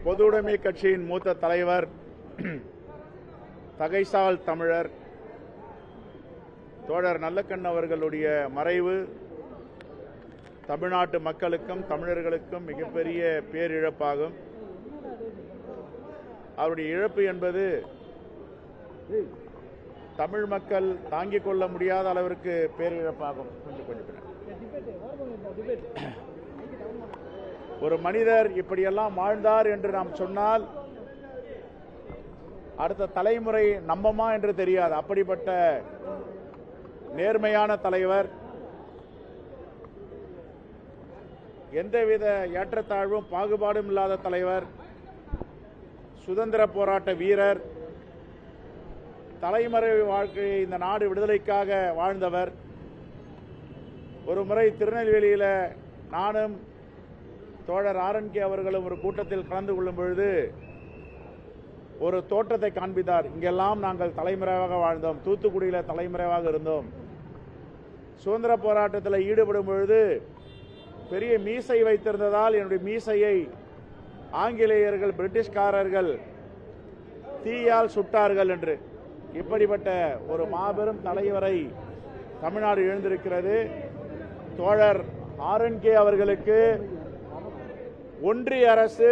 பொதுவுடைமை கட்சியின் மூத்த தலைவர் தகைசால் தமிழர் தோழர் நல்லக்கண்ணு அவர்களுடைய மறைவு தமிழ்நாட்டு மக்களுக்கும் தமிழர்களுக்கும் மிகப்பெரிய பேரிழப்பாகும். அவருடைய இழப்பு என்பது தமிழ் மக்கள் தாங்கிக் கொள்ள முடியாத அளவிற்கு பேரிழப்பாகும். ஒரு மனிதர் இப்படியெல்லாம் வாழ்ந்தார் என்று நாம் சொன்னால் அடுத்த தலைமுறை நம்பமா என்று தெரியாது. அப்படிப்பட்ட நேர்மையான தலைவர், எந்தவித ஏற்றத்தாழ்வும் பாகுபாடும் இல்லாத தலைவர், சுதந்திர போராட்ட வீரர், தலைமறைவு வாழ்க்கையை இந்த நாடு விடுதலைக்காக வாழ்ந்தவர். ஒரு முறை திருநெல்வேலியில் நானும் தோழர் ஆர்என்கே அவர்களும் ஒரு கூட்டத்தில் கலந்து கொள்ளும் பொழுது ஒரு தோற்றத்தை காண்பித்தார். இங்கெல்லாம் நாங்கள் தலைமறைவாக வாழ்ந்தோம், தூத்துக்குடியில் தலைமறைவாக இருந்தோம். சுதந்திர போராட்டத்தில் ஈடுபடும் பொழுது பெரிய மீசை வைத்திருந்ததால் என்னுடைய மீசையை ஆங்கிலேயர்கள் பிரிட்டிஷ்காரர்கள் தீயால் சுட்டார்கள் என்று. இப்படிப்பட்ட ஒரு மாபெரும் தலைவரை தமிழ்நாடு இழந்திருக்கிறது. தோழர் ஆர்என்கே அவர்களுக்கு ஒன்றிய அரசு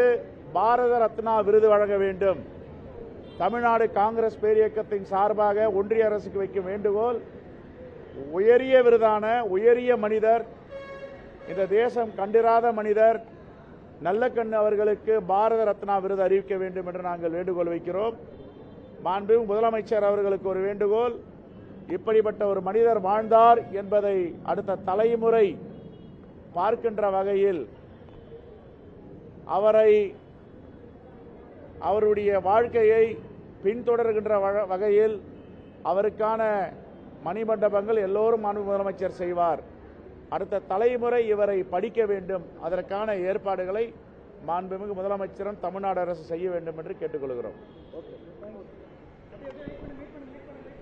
பாரத ரத்னா விருது வழங்க வேண்டும். தமிழ்நாடு காங்கிரஸ் பேரியக்கத்தின் சார்பாக ஒன்றிய அரசுக்கு வைக்கும் வேண்டுகோள், உயரிய விருதான உயரிய மனிதர், இந்த தேசம் கண்டிராத மனிதர் நல்லக்கண்ணு அவர்களுக்கு பாரத ரத்னா விருது அறிவிக்க வேண்டும் என்று நாங்கள் வேண்டுகோள் வைக்கிறோம். மாண்புமிகு முதலமைச்சர் அவர்களுக்கு ஒரு வேண்டுகோள், இப்படிப்பட்ட ஒரு மனிதர் வாழ்ந்தார் என்பதை அடுத்த தலைமுறை பார்க்கின்ற வகையில் அவருடைய வாழ்க்கையை பின்தொடர்கின்ற வகையில் அவருக்கான மணிமண்டபங்கள் எல்லோரும் மாண்புமிகு முதலமைச்சர் செய்வார். அடுத்த தலைமுறை இவரை படிக்க வேண்டும். அதற்கான ஏற்பாடுகளை மாண்புமிகு முதலமைச்சரும் தமிழ்நாடு அரசு செய்ய வேண்டும் என்று கேட்டுக்கொள்கிறோம்.